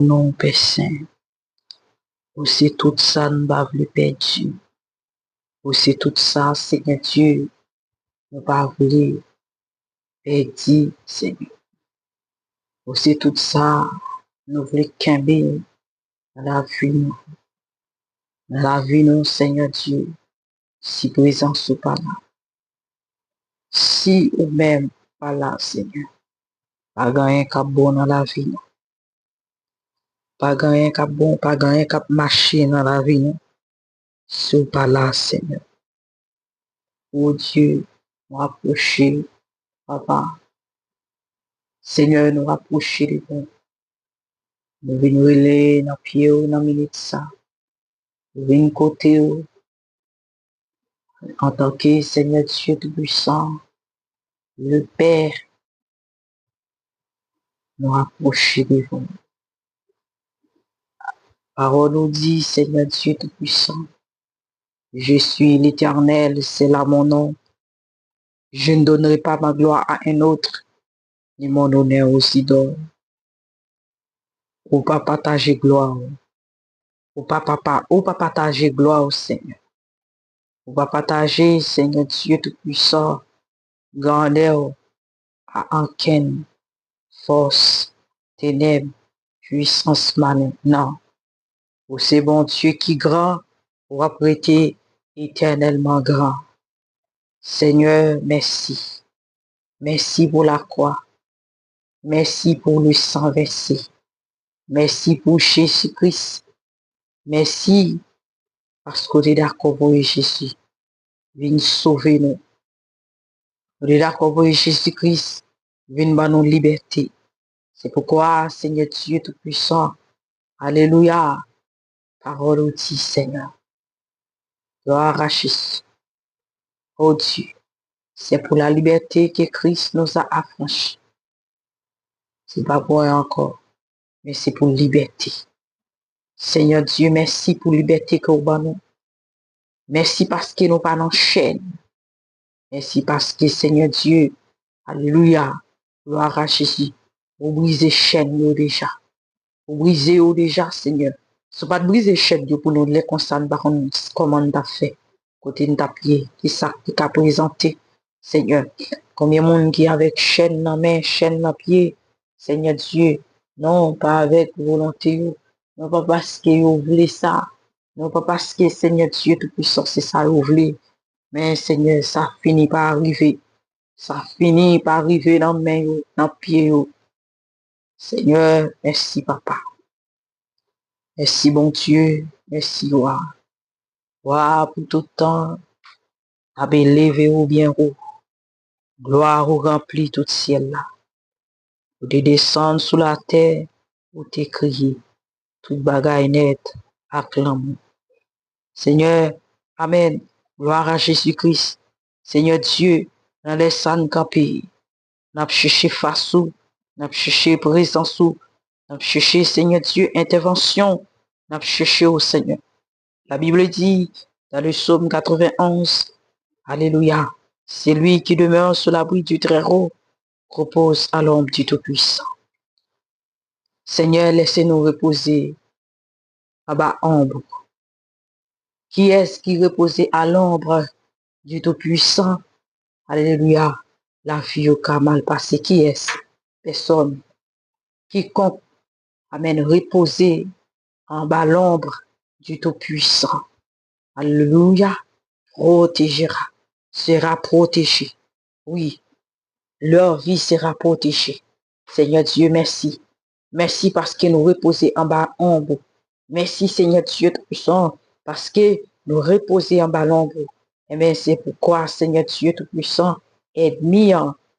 Non, Père Saint, aussi tout ça nous va le perdre. Aussi tout ça, Seigneur Dieu, nous va vouloir perdre, Seigneur. Aussi tout ça, nous voulons camber dans la vie nous. Dans la vie nous, Seigneur Dieu, si présent ou pas là. Si ou même pas là, Seigneur. Pas gagner cap bon dans la vie nous. Pas gagner cap bon, pas gagner cap marcher dans la vie nous. Si ou pas là, Seigneur. Oh Dieu, nous rapprocher, Papa. Seigneur, nous rapprocher de vous. Nous venons relais dans pied dans minute ça. Nous venons côté en tant que Seigneur Dieu Tout-Puissant, le Père, nous rapprocher de vous. Parole nous dit, Seigneur Dieu Tout-Puissant, je suis l'Éternel, c'est là mon nom. Je ne donnerai pas ma gloire à un autre, ni mon honneur aussi d'or. Ou pas partager gloire. Ou pas partager gloire au Seigneur. Ou pas partager, Seigneur Dieu Tout-Puissant, grandeur à aucune force, ténèbres, puissance maligne. Non. Ou c'est bon Dieu qui grand, ou apprêter éternellement grand. Seigneur, merci. Merci pour la croix. Merci pour le sang versé. Merci pour Jésus-Christ. Merci parce que tu es d'accord pour Jésus. Viens sauver nous. Tu es d'accord pour Jésus-Christ. Viens nous nous liberté. C'est pourquoi, Seigneur Dieu Tout-Puissant, Alléluia, parole au dit, Seigneur. Gloire à Jésus. Oh Dieu, c'est pour la liberté que Christ nous a affranchis. C'est pas pour rien encore, mais c'est pour liberté. Seigneur Dieu, merci pour la liberté que vous nous. Merci parce que nous pas dans chaîne. Merci parce que Seigneur Dieu, Alléluia, gloire à Jésus, vous brisez chaîne déjà. Vous brisez déjà, Seigneur. Ce n'est pas de briser chaîne pour nous les constats par comment on a fait. Côté de ta pied, qui ça qui t'a présenté, Seigneur. Combien de monde qui avec chaîne dans main, chaîne dans pied, Seigneur Dieu. Non, pas avec volonté, non pas parce que vous voulez ça, non pas parce que Seigneur Dieu Tout-Puissant, c'est ça vous voulez. Mais Seigneur, ça finit par arriver. Ça finit par arriver dans main, dans pied. Seigneur, merci papa. Merci bon Dieu, merci roi. Roi pour tout temps, abe levé ou bien haut. Gloire ou remplit tout ciel là. Ou de descendre sous la terre, ou te crier. Tout bagaille net, acclame. Seigneur, Amen. Gloire à Jésus-Christ. Seigneur Dieu, dans les sangs campés, n'a cherché face ou, n'a cherché présence ou, n'a cherché, Seigneur Dieu, intervention, n'a cherché au Seigneur. La Bible dit, dans le psaume 91, Alléluia, c'est lui qui demeure sous l'abri du Très-Haut, repose à l'ombre du Tout-Puissant. Seigneur, laissez-nous reposer à bas ombre. Qui est-ce qui repose à l'ombre du Tout-Puissant? Alléluia, la vie au cas mal passé. Qui est-ce? Personne. Quiconque, amen, reposer en bas l'ombre du Tout-Puissant. Alléluia, protégera, sera protégé. Oui, leur vie sera protégée. Seigneur Dieu, merci. Merci parce que nous reposons en bas ombre. Merci Seigneur Dieu Tout-Puissant parce que nous reposons en bas l'ombre. Et bien c'est pourquoi Seigneur Dieu Tout-Puissant est mis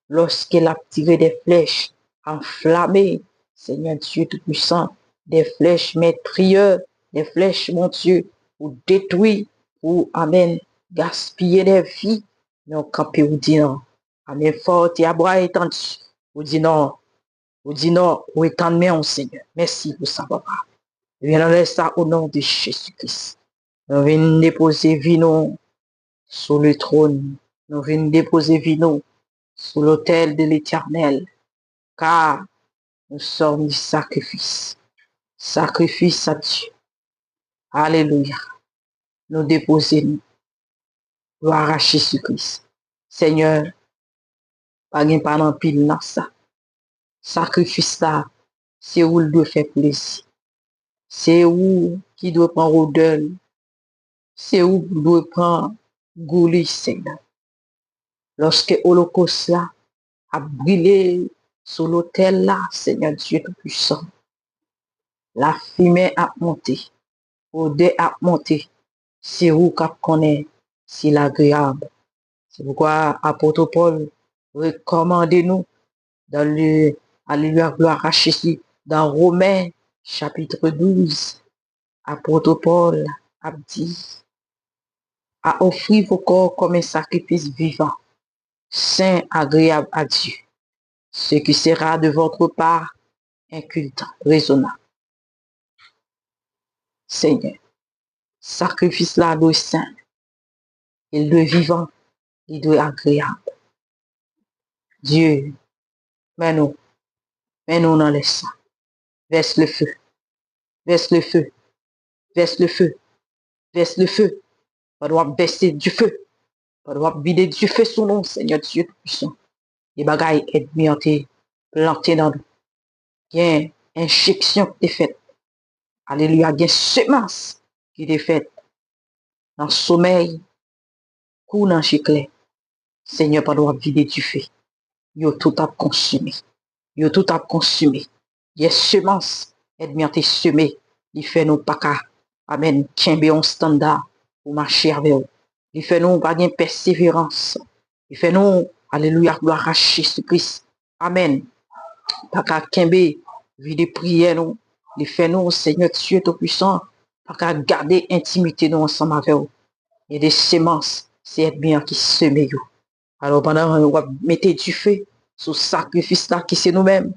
lorsqu'il a tiré des flèches enflammées. Seigneur Dieu Tout-Puissant, des flèches métrieuses, des flèches, mon Dieu, pour détruire, pour, amen, gaspiller des vies. Mais on campé ou dit non. Amen, fort et à bras étendu. Ou dit non. Ou dit non, ou étend main, Seigneur. Merci pour ça, papa. Viens ça au nom de Jésus-Christ. Nous venons déposer vino sur le trône. Nous venons déposer vino sur l'autel de l'Éternel. Car nous sommes du sacrifice. sacrifice à Dieu. Alléluia. Nous déposons, gloire à Jésus-Christ. Seigneur, pas gen pas nan pile nan ça. Sacrifice là, c'est où il doit faire plaisir. C'est où qui doit prendre odeur. C'est où il doit prendre gouli, Seigneur. Lorsque l'Holocauste là a brûlé sur l'autel là, Seigneur Dieu Tout-Puissant, la fumée a monté, l'odeur a monté. C'est où qu'on connaît si l'agréable. C'est pourquoi apôtre Paul recommandez-nous dans le Alléluia, gloire à Jésus, dans Romains chapitre 12, apôtre Paul a dit à offrir vos corps comme un sacrifice vivant, saint, agréable à Dieu, ce qui sera de votre part un culte raisonnable. Seigneur, sacrifice là doit saint, il doit vivant, il doit agréable. Dieu, mais nous dans les sangs, verse le feu, verse le feu, verse le feu, verse le feu. On doit baisser du feu, on doit vider du feu sous nous, Seigneur Dieu Tout-Puissant. Les bagailles admiantés, plantés dans nous. Il y a une injection qui est faite. Alléluia, il y a une semence qui est faite. Dans le sommeil, coup dans le chiclet. Seigneur, pas doit vider du feu. Yo tout a consumé. Yo tout a consumé. Il y a une semence admiantée semée. Il fait nous pas qu'à, amen, kembe un standard pour marcher avec vous. Il fait nous pas de persévérance. Il fait nous, alléluia, gloire à Jésus-Christ. Amen. Pas qu'à kembe, vie de prière nous. Il fait nous, Seigneur Dieu Tout-Puissant, pas qu'à garder intimité nous ensemble avec vous. Il y a des semences, c'est être bien qui seme you. Alors pendant on va mettre du feu sur sacrifice là qui c'est nous-mêmes.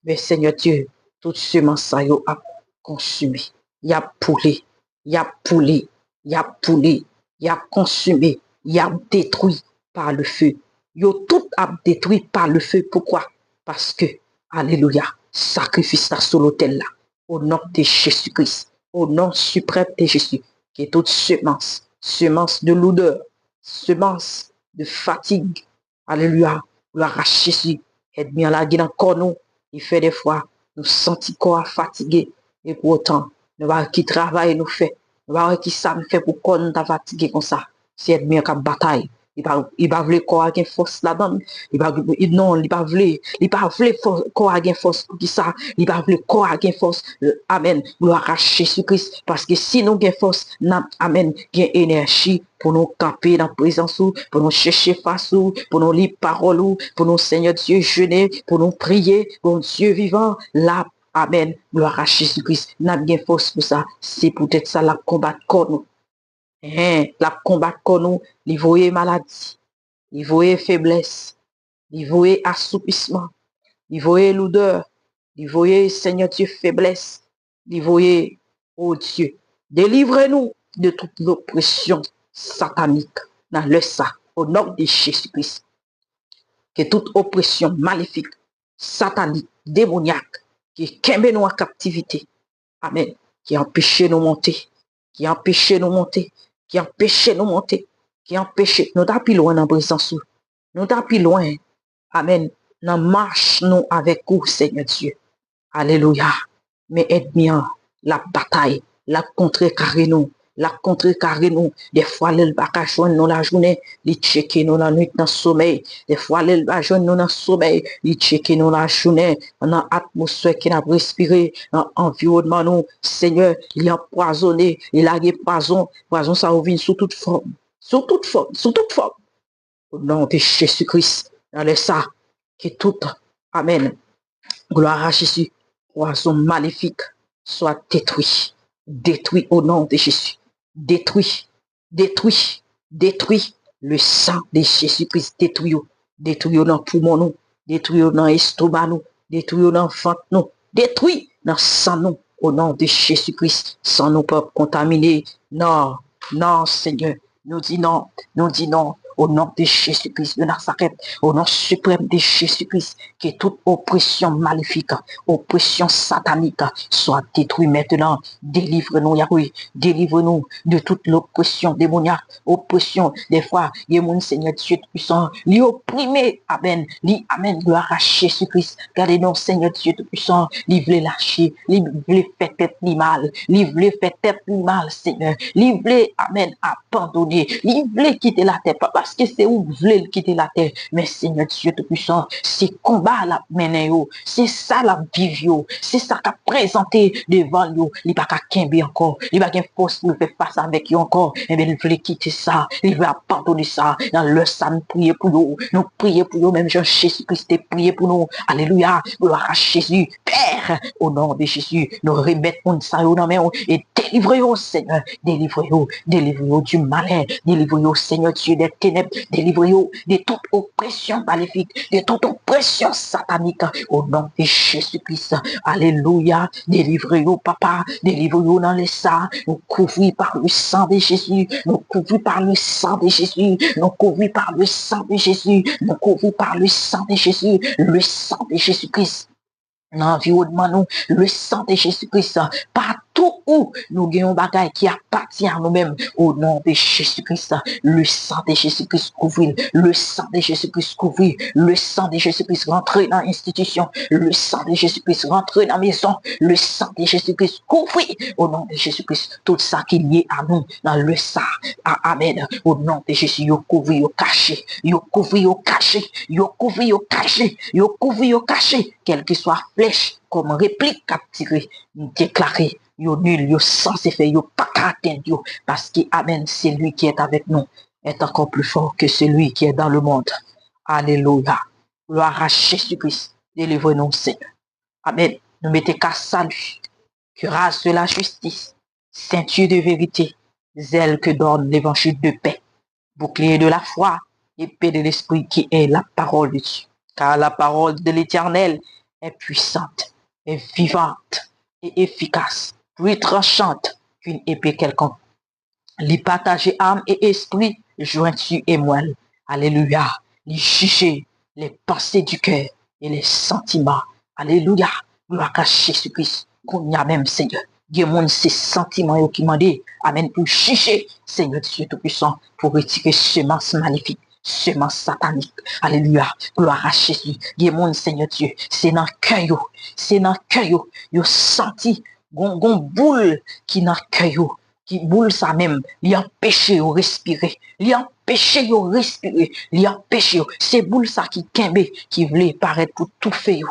Mais Seigneur Dieu, toute semence ça yo a consumé. Il a poulé, il a poulé, il a poulé, il a consumé, il a détruit par le feu. Yo tout a détruit par le feu. Pourquoi? Parce que, alléluia, sacrifice là sur l'autel là, au nom de Jésus-Christ, au nom suprême de Jésus, qui est toute semence, semence de l'odeur, semence de fatigue, alléluia, gloire à Jésus, aide bien la guide encore nous, il fait des fois, nous sentis corps fatigué, et pour autant, nous va qui travail nous fait, nous va qui ça nous fait pour qu'on nous fatigué comme ça, c'est aide bien qu'à bataille. Il va vouloir corps avec force là-dedans. Non, il va vouloir corps avec force pour qui ça. Il va vouloir corps avec force. Amen. Gloire à Jésus-Christ. Parce que si nous avons force, amen, gain énergie pour nous camper dans la présence, pour nous chercher face, pour nous lire parole, pour nous Seigneur Dieu jeûner, pour nous prier, bon Dieu vivant, là, amen. Gloire à Jésus-Christ. Nous avons gain force pour ça. C'est peut-être ça la combattre contre nous. La combattre contre nous, il voyait maladie, il voyait faiblesse, il voyait assoupissement, il voyait l'odeur, il voyait Seigneur Dieu faiblesse, il voyait, oh Dieu, délivrez-nous de toute l'oppression satanique dans le ça, au nom de Jésus-Christ. Que toute oppression maléfique, satanique, démoniaque, qui kembe nous en captivité, amen, qui empêche nous monter, qui empêche nous monter, qui empêche nous monter, qui empêche nous d'aller loin dans la présence, nous d'aller loin, amen, dans marche nous avec vous, Seigneur Dieu, alléluia, mais aide-moi la bataille, la contrecarrer nous, des fois elle va joindre nous la journée, il checker nous la nuit dans le sommeil, des fois elle va joindre nous dans le sommeil, il checker nous la journée, dans l'atmosphère qui n'a respiré, dans l'environnement nous, Seigneur, il est empoisonné, il a des poison ça revient sous toute forme, au nom de Jésus-Christ, dans le ça, qui tout, amen, gloire à Jésus, poison maléfique, soit détruit au nom de Jésus. Détruit le sang de Jésus-Christ, détruit dans le poumon nous, détruit dans l'estomac nous, détruit dans le ventre nous, détruit dans le sang nous, au nom de Jésus-Christ, sans nous pas contaminer. Non, Seigneur, nous dit non, au nom de Jésus-Christ de Nazareth, au nom suprême de Jésus-Christ, que toute oppression maléfique, oppression satanique soit détruite maintenant. Délivre-nous, Yahweh, délivre-nous de toute l'oppression démoniaque, oppression des fois, il mon Seigneur Dieu Tout-Puissant, lui opprimer, amen, lui, amen, gloire à Jésus-Christ, gardez-nous, Seigneur Dieu Tout-Puissant, lui voulait lâcher, lui voulait faire tête ni mal, lui voulait faire tête ni mal, Seigneur, lui voulait, amen, abandonner, lui voulait quitter la terre, pas parce que c'est où vous voulez quitter la terre, mais Seigneur Dieu Tout-Puissant, c'est combat la mener, c'est ça la vivre, c'est ça qu'a présenté devant nous, il n'y a pas qu'à quimber encore, il n'y a pas qu'à force pour faire face avec eux encore, et bien il voulait quitter ça, il veut abandonner ça, dans le sang, nous prions pour nous prions pour nous, même Jean-Jésus-Christ priez pour nous, alléluia, gloire à Jésus, Père, au nom de Jésus, nous remettons ça dans main et délivrez-vous, Seigneur, délivrez-vous du malin, délivrez-vous, Seigneur Dieu, des ténèbres, délivrez-vous de toute oppression maléfique, de toute oppression satanique, au nom de Jésus-Christ, alléluia, délivrez-vous, Papa, délivrez-vous dans les sangs, nous couvrons par le sang de Jésus, nous couvrons par le sang de Jésus, nous couvrons par le sang de Jésus, nous couvrons par le sang de Jésus, le sang de Jésus-Christ. L'environnement nous, le sang de Jésus-Christ, partout où nous gagnons bagaille qui appartient à nous-mêmes, au nom de Jésus-Christ, le sang de Jésus-Christ couvrir, le sang de Jésus-Christ couvrir, le sang de Jésus-Christ rentrer dans l'institution, le sang de Jésus-Christ rentrer dans la maison, le sang de Jésus-Christ couvrir, au nom de Jésus-Christ, tout ça qui est lié à nous, dans le sang, amen, au nom de Jésus, yo couvrir, yo caché, yo couvrir, yo caché, yo couvrir, yo caché, yo couvrir, yo caché, quel que soit flèche comme réplique qu'a tiré, déclaré, yo nul, yo censé faire, yo pas qu'à atteindre, yo, parce que, amen, c'est lui qui est avec nous, est encore plus fort que celui qui est dans le monde. Alléluia. Gloire à Jésus-Christ. Délivre-nous, Seigneur. Amen. Nous mettons qu'à salut, cuirasse de la justice, ceinture de vérité, zèle que donne l'évangile de paix, bouclier de la foi, épée de l'esprit qui est la parole de Dieu. Car la parole de l'Éternel est puissante, est vivante et efficace, plus tranchante qu'une épée quelconque. Les partager âme et esprit, jointure et moelle. Alléluia. Les juger les pensées du cœur et les sentiments. Alléluia. Gloire à Jésus-Christ. Qu'on y a même, Seigneur. Dieu monde ces sentiments qui m'ont dit, amen, pour juger, Seigneur Dieu Tout-Puissant, pour retirer semence maléfique, semence satanique. Alléluia. Gloire à Jésus. Dieu monde, Seigneur Dieu, c'est dans le cœur, c'est dans le cœur, yo senti, gon boule qui dans le cœur, qui boule ça même, li empêche de respirer, li empêche de respirer, li empêche, c'est boule ça qui kembe, qui voulait paraître pour tout faire.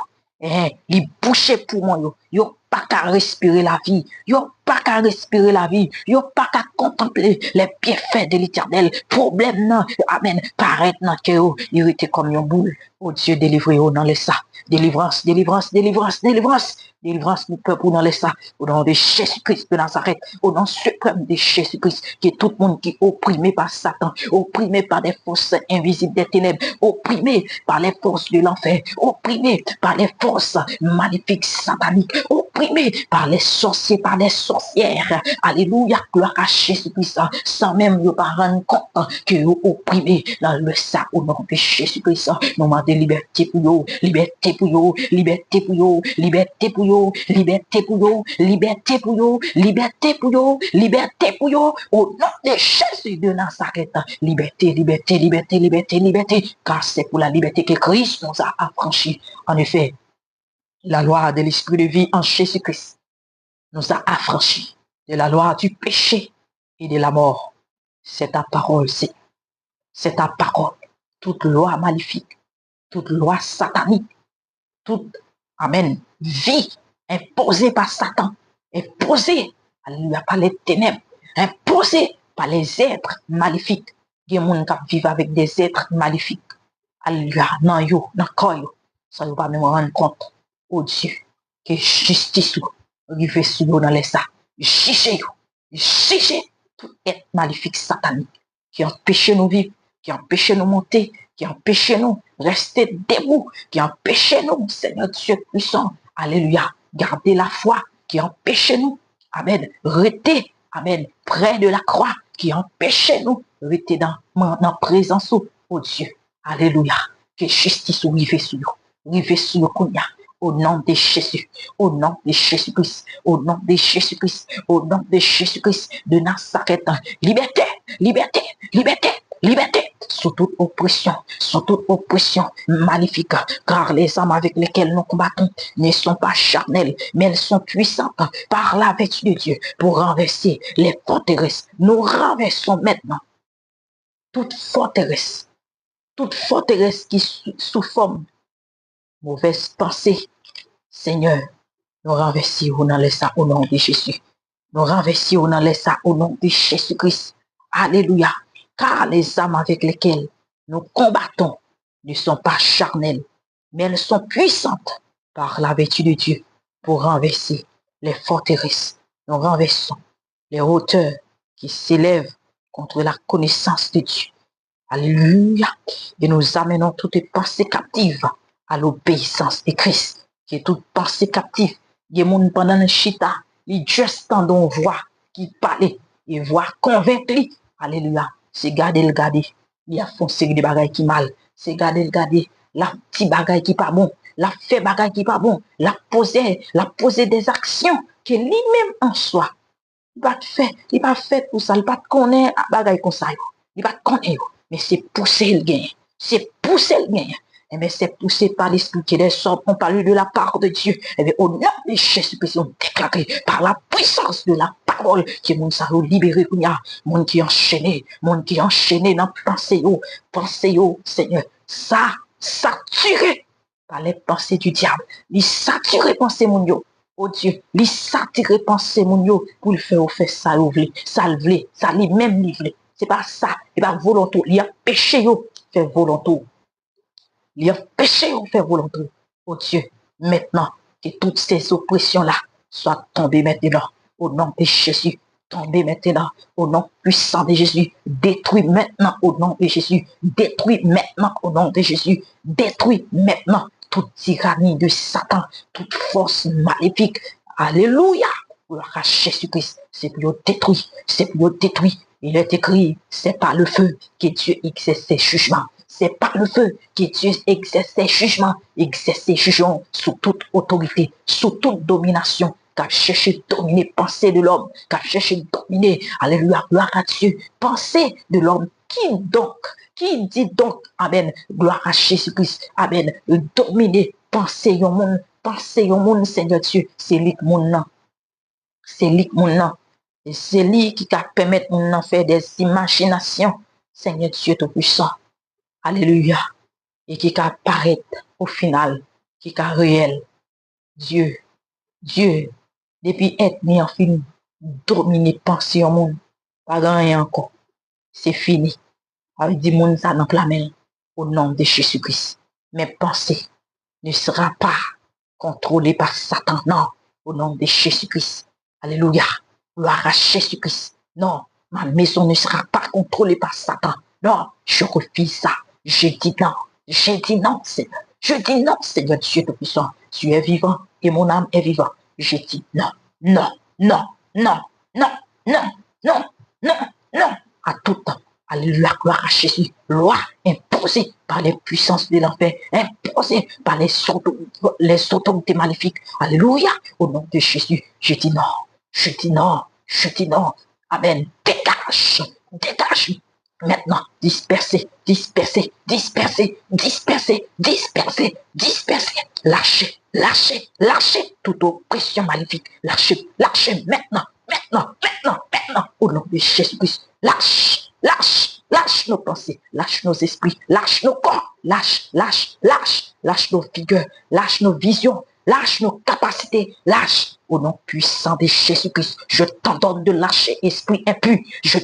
Li bouché pour moi, yo pas qu'à respirer la vie, yo pas qu'à respirer la vie, yo pas qu'à contempler les bienfaits de l'Éternel. Problème non, amen, paraître dans que il était comme une boule. Oh Dieu, délivrez-vous dans les ça. Délivrance, délivrance, délivrance, délivrance. Délivrance, nous peuple dans les ça. Au nom de Jésus-Christ de Nazareth, au nom suprême de Jésus-Christ, que tout le monde qui est opprimé par Satan, opprimé par des forces invisibles des ténèbres, opprimé par les forces de l'enfer, opprimé par les forces maléfiques sataniques, opprimé par les sorciers, par les sorcières. Alléluia, gloire à Jésus-Christ, sans même ne pas rendre compte que vous opprimé dans le sang au nom de Jésus-Christ. Nous demandons liberté pour vous, liberté pour vous, liberté pour vous, liberté pour vous, liberté pour vous, liberté pour vous, liberté pour vous, liberté pour vous, au nom de Jésus de Nazareth. Liberté, liberté, liberté, liberté, liberté, car c'est pour la liberté que Christ nous a affranchis. En effet, la loi de l'esprit de vie en Jésus-Christ nous a affranchis de la loi du péché et de la mort. C'est ta parole, c'est ta parole. Toute loi maléfique, toute loi satanique, toute, amen, vie imposée par Satan, imposée, alléluia, par les ténèbres, imposée par les êtres maléfiques. Il y a des gens qui vivent avec des êtres maléfiques. Alléluia, non yo, non koyo, ça ne va pas même rendre compte. Oh Dieu, que justice arrive sur nous dans les ça. Jugez tout être maléfique satanique qui empêche nous vivre, qui empêche nous monter, qui empêche nous rester debout, qui empêche nous, Seigneur Dieu puissant, alléluia, garder la foi, qui empêche nous, amen, rester, amen, près de la croix, qui empêche nous de rester dans la présence, oh Dieu. Alléluia. Que justice rive sur Kounia. Au nom de Jésus, au nom de Jésus-Christ, au nom de Jésus-Christ, au nom de Jésus-Christ de Nazareth. Liberté, liberté, liberté, liberté. Sous toute oppression maléfique, car les armes avec lesquelles nous combattons ne sont pas charnelles, mais elles sont puissantes par la vertu de Dieu pour renverser les forteresses. Nous renversons maintenant toute forteresse qui sous forme mauvaise pensée, Seigneur, nous renversons dans les ça au nom de Jésus. Nous renversons dans les ça au nom de Jésus-Christ. Alléluia. Car les armes avec lesquelles nous combattons ne sont pas charnelles, mais elles sont puissantes par la vertu de Dieu pour renverser les forteresses. Nous renversons les hauteurs qui s'élèvent contre la connaissance de Dieu. Alléluia. Et nous amenons toutes les pensées captives à l'obéissance de Christ, qui est toute pensée captive. Il y a des gens pendant le chita, ils juste tendent voix qui parle, et voix convaincre. Alléluia. C'est garder le garder. Il y a foncé des bagailles qui mal. C'est garder le garder. La petite bagaille qui pas bon. La fait bagaille qui pas bon. La poser des actions que lui-même en soi. Il pas fait pour ça. Il pas connaît bagaille comme ça. Il pas connaît. Mais c'est pousser le gain. C'est pousser le gain. Eh bien, c'est poussé par l'Esprit qui est sort. On parle de la part de Dieu. Eh bien, au nom de Jésus-Christ, on déclare par la puissance de la parole que moun sa libéré, moun qui enchaîné dans pensée, Seigneur, ça, saturé par les pensées du diable. Il saturé pensée moun yo. Oh Dieu, il saturé pensée moun yo pour le faire ça lui même livré. C'est pas ça, c'est pas volontaire. Il y a péché yo, fait volontaire. Il y a péché ou fait volonté. Oh Dieu, maintenant, que toutes ces oppressions-là soient tombées maintenant. Au nom de Jésus, tombées maintenant. Au nom puissant de Jésus, détruis maintenant au nom de Jésus. Détruis maintenant au nom de Jésus. Détruis maintenant toute tyrannie de Satan, toute force maléfique. Alléluia. Gloire à Jésus-Christ. C'est pour détruire. C'est pour détruire. Il est écrit, c'est par le feu que Dieu exerce ses jugements. C'est par le feu que Dieu exerce ses jugements, sous toute autorité, sous toute domination, qu'a cherché de dominer pensée de l'homme, qu'a cherché de dominer, alléluia, gloire à Dieu, pensée de l'homme. Qui dit donc, amen, gloire à Jésus-Christ, amen, dominer pensée au monde, Seigneur Dieu, c'est lui que mon nom. Et c'est lui qui va permettre de faire des imaginations, Seigneur Dieu Tout-Puissant. Alléluia. Et qui va apparaître au final, qui va réel. Dieu, depuis être mis en film, dominer pensée au monde, pas rien encore. C'est fini. Avec du monde ça dans la main, au nom de Jésus-Christ. Mes pensées ne sera pas contrôlées par Satan, non, au nom de Jésus-Christ. Alléluia. Gloire à Jésus-Christ. Non, ma maison ne sera pas contrôlée par Satan. Non, je refuse ça. Je dis non, Seigneur. Je dis non, Seigneur Dieu Tout-Puissant. Tu es vivant et mon âme est vivante. Je dis non, à tout temps. Alléluia, gloire à Jésus. Loi imposée par les puissances de l'enfer, imposée par les autorités maléfiques. Alléluia, au nom de Jésus. Je dis non. Amen. Dégage. Maintenant, disperser. Lâchez toute oppression maléfique. Lâchez maintenant. Au nom de Jésus-Christ. Lâche nos pensées, lâche nos esprits, lâche nos corps, lâche nos figures, lâche nos visions, lâche nos capacités, lâche au nom puissant de Jésus-Christ. Je t'ordonne de lâcher, esprit impur. Je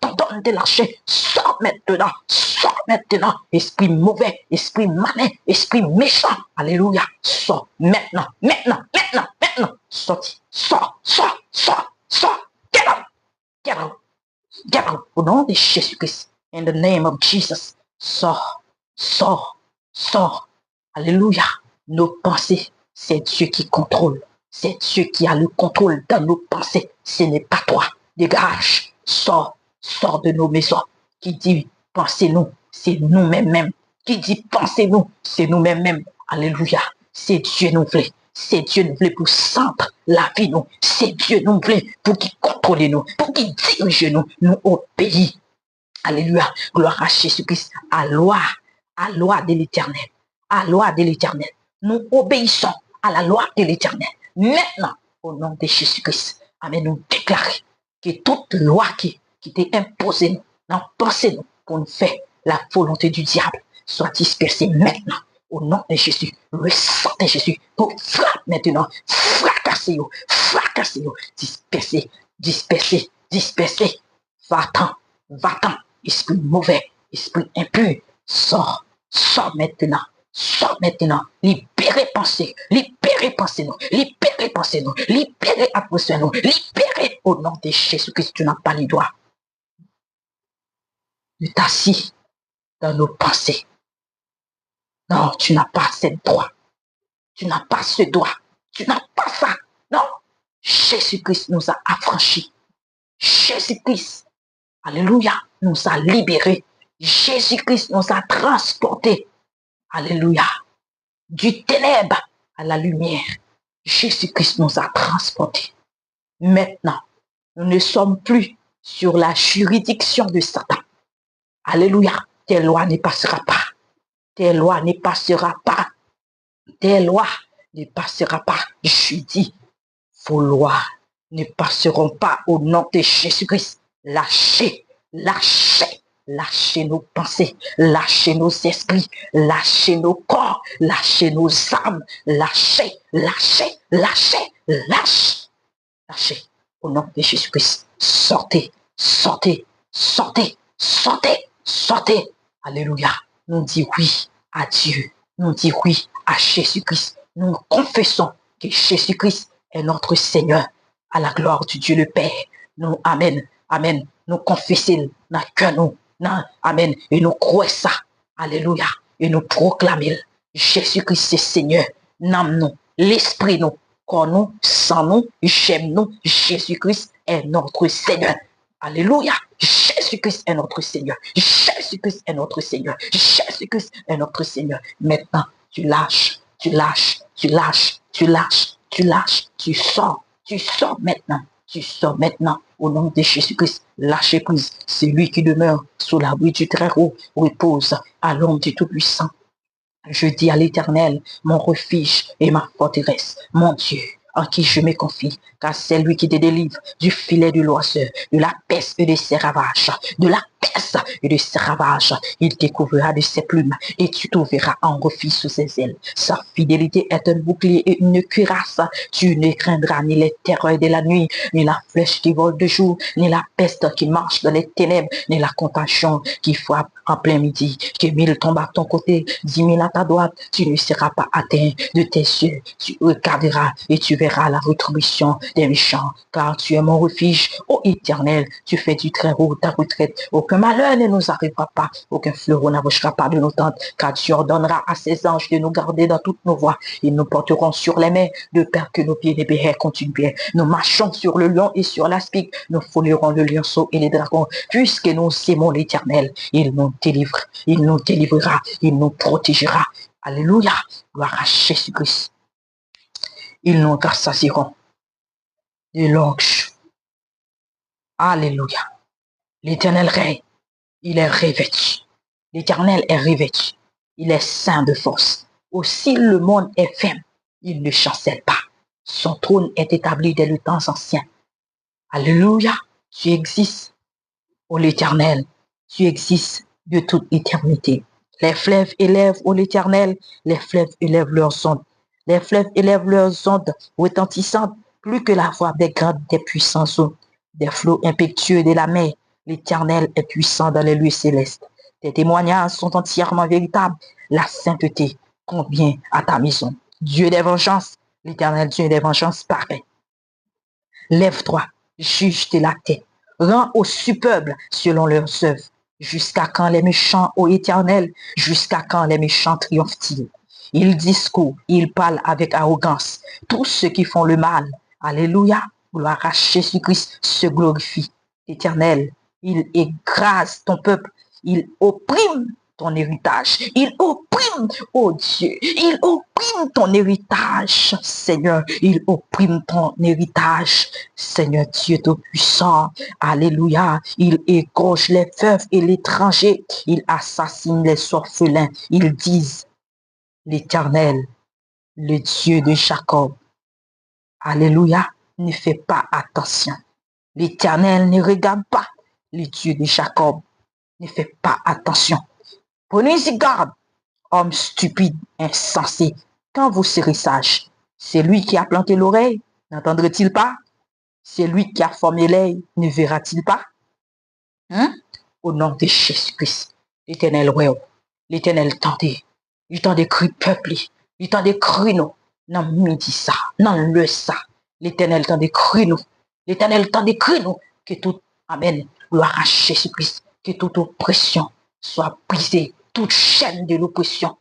t'ordonne de lâcher. Sors maintenant, esprit mauvais, esprit malin, esprit méchant. Alléluia. Sors maintenant. Sorti. Sors. Get out. Au nom de Jésus-Christ. In the name of Jesus. Sors. Alléluia. Nos pensées, c'est Dieu qui contrôle. C'est Dieu qui a le contrôle dans nos pensées. Ce n'est pas toi. Dégage. Sors. sort de nos maisons. Qui dit pensez-nous, c'est nous-mêmes. Qui dit pensez-nous, c'est nous-mêmes. Alléluia. C'est Dieu nous voulait. C'est Dieu nous voulait pour centre la vie nous. C'est Dieu nous voulait pour qu'il contrôle nous, pour qu'il dirige nous, nous obéir. Alléluia. Gloire à Jésus-Christ. À loi de l'éternel. À loi de l'éternel. Nous obéissons à la loi de l'éternel. Maintenant, au nom de Jésus-Christ. Amen. Nous déclarons que toute loi qui t'est imposée dans pensée nous pour nous faire la volonté du diable soit dispersée maintenant. Au nom de Jésus, le sang de Jésus, pour frapper maintenant, fracasser, disperser. Va-t'en, esprit mauvais, esprit impur, sors maintenant, libérez pensée nous, libérez atmosphère nous, libérez au nom de Jésus-Christ. Tu n'as pas les droits de t'assis dans nos pensées. Non, tu n'as pas ce droit. Tu n'as pas ce droit. Tu n'as pas ça. Non. Jésus-Christ nous a affranchis. Jésus-Christ, alléluia, nous a libérés. Jésus-Christ nous a transportés. Alléluia. Du ténèbre à la lumière. Jésus-Christ nous a transportés. Maintenant, nous ne sommes plus sur la juridiction de Satan. Alléluia. Tes lois ne passera pas. Tes lois ne passera pas. Tes lois ne passera pas. Je dis, vos lois ne passeront pas au nom de Jésus-Christ. Lâchez nos pensées, lâchez nos esprits, lâchez nos corps, lâchez nos âmes, lâchez. Au nom de Jésus-Christ, sortez. Alléluia. Nous disons oui à Dieu. Nous disons oui à Jésus-Christ. Nous confessons que Jésus-Christ est notre Seigneur. À la gloire du Dieu le Père. Nous, amen. Nous confessons dans le cœur nous. Amen. Et nous croyons ça. Alléluia. Et nous proclamons Jésus-Christ c'est Seigneur. Nous, l'esprit nous, corps nous, sang nous, j'aime nous. Jésus-Christ est notre Seigneur. Alléluia. Jésus-Christ est notre Seigneur. Jésus-Christ est notre Seigneur. Jésus-Christ est notre Seigneur. Maintenant, tu lâches. Tu sors maintenant. Tu sors maintenant au nom de Jésus-Christ. Lâchez prise. C'est lui qui demeure sous l'abri du Très-Haut, repose à l'ombre du Tout-Puissant. Je dis à l'Éternel, mon refuge et ma forteresse, mon Dieu, en qui je me confie, car c'est lui qui te délivre du filet du l'oiseur, de la peste et de ses ravages, Il te couvrira de ses plumes et tu trouveras en refuge sous ses ailes. Sa fidélité est un bouclier et une cuirasse. Tu ne craindras ni les terreurs de la nuit, ni la flèche qui vole de jour, ni la peste qui marche dans les ténèbres, ni la contagion qui frappe en plein midi. Que 1000 tombent à ton côté, 10 000 à ta droite, tu ne seras pas atteint de tes yeux. Tu regarderas et tu verras la rétribution des méchants, car tu es mon refuge, ô Éternel, tu fais du Très-Haut ta retraite. Aucun malheur ne nous arrivera pas, aucun fleuron n'approchera pas de nos tentes, car tu ordonneras à ses anges de nous garder dans toutes nos voies. Ils nous porteront sur les mains, de peur que nos pieds ne béraient contre une pierre. Nous marchons sur le lion et sur l'aspic, nous foulerons le lionceau et les dragons, puisque nous aimons l'Éternel. Il nous délivre, il nous délivrera, il nous protégera. Alléluia, gloire à Jésus-Christ. Ils nous rassasieront de longs jours. Alléluia. L'Éternel règne, il est revêtu. L'Éternel est revêtu, il est saint de force. Aussi le monde est ferme, il ne chancelle pas. Son trône est établi dès le temps ancien. Alléluia, tu existes, ô l'Éternel, tu existes de toute éternité. Les fleuves élèvent, ô l'Éternel, les fleuves élèvent leurs ondes. Les fleuves élèvent leurs ondes retentissantes, plus que la voix des grandes, des puissances eaux, des flots impétueux de la mer. L'Éternel est puissant dans les lieux célestes. Tes témoignages sont entièrement véritables. La sainteté convient à ta maison. Dieu des vengeances, l'Éternel Dieu des vengeances paraît. Lève-toi, juge tes tête. Rends aux superbes selon leurs œuvres. Jusqu'à quand les méchants, ô Éternel, jusqu'à quand les méchants triomphent-ils? Ils discourent, ils parlent avec arrogance. Tous ceux qui font le mal, alléluia, gloire à Jésus-Christ, se glorifient. Éternel, Il écrase ton peuple. Il opprime ton héritage. Il opprime, oh Dieu, il opprime ton héritage, Seigneur. Il opprime ton héritage, Seigneur Dieu Tout-Puissant. Alléluia. Il égorge les veuves et l'étranger. Il assassine les orphelins. Ils disent, l'Éternel, le Dieu de Jacob. Alléluia. Ne fais pas attention. L'Éternel ne regarde pas le Dieu de Jacob. Ne fais pas attention. Prenez-y garde, homme stupide, insensé. Quand vous serez sage, c'est lui qui a planté l'oreille, n'entendrait-il pas? C'est lui qui a formé l'œil, ne verra-t-il pas? Au nom de Jésus-Christ, l'Éternel, ouais, l'Éternel tendait. Il tendait cru peuple, il tendait cru nous. Non, midi ça, non, le ça. L'Éternel tendait cru nous. L'Éternel tendait cru nous. Que tout, amen, gloire à Jésus-Christ, que toute oppression soit brisée, toute chaîne de l'oppression,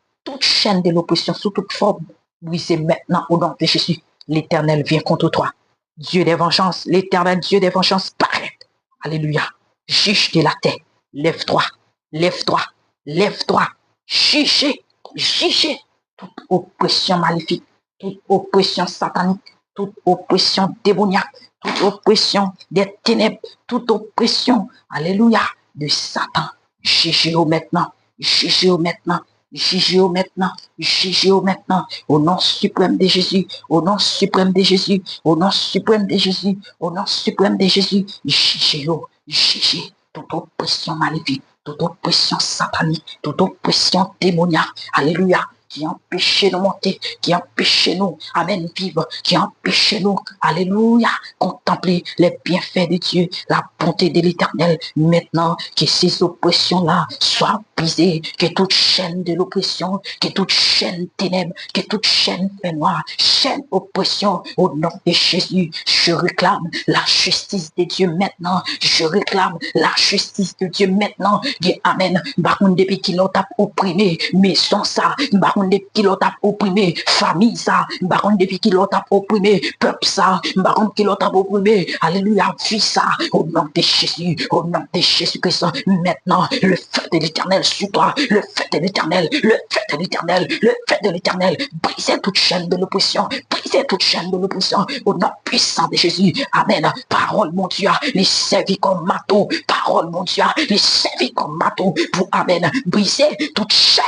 sous toute forme, brisée maintenant au nom de Jésus. L'Éternel vient contre toi. Dieu des vengeances, l'Éternel Dieu des vengeances paraît. Alléluia. Juge de la terre. Lève-toi, lève-toi, lève-toi. Jugez, jugez toute oppression maléfique, toute oppression satanique, toute oppression démoniaque, toute oppression des ténèbres, toute oppression, alléluia, de Satan. Jugez-le maintenant, jugez-le maintenant, jugez-le maintenant, jugez-le maintenant, au nom suprême de Jésus, au nom suprême de Jésus, au nom suprême de Jésus, au nom suprême de Jésus, jugez-le, jugez toute oppression maléfique, toute oppression satanique, toute oppression démoniaque, alléluia, qui empêchait nous monter, qui empêchait nous, amen, vivre, qui empêchait nous, alléluia, contempler les bienfaits de Dieu, la bonté de l'Éternel, maintenant, que ces oppressions-là soient brisées, que toute chaîne de l'oppression, que toute chaîne ténèbres, que toute chaîne fait noir, chaîne oppression, au nom de Jésus, je réclame la justice de Dieu maintenant, je réclame la justice de Dieu maintenant, amen, baroun depuis qu'il l'a opprimé, maison ça, baroun depuis qu'il l'a opprimé, famille ça, baroun depuis qu'il l'a opprimé, peuple ça, baroun qu'il l'a opprimé, alléluia, vie ça, au nom de Jésus, au nom de Jésus-Christ, maintenant, le feu de l'Éternel sur toi, le feu de l'Éternel, le feu de l'Éternel, le feu de l'Éternel, brisez toute chaîne de l'oppression, brisez toute chaîne de l'oppression, au nom puissant de Jésus, amen, parole mon Dieu, les servir comme marteau, parole mon Dieu, les servir comme marteau, pour amen, briser toute chaîne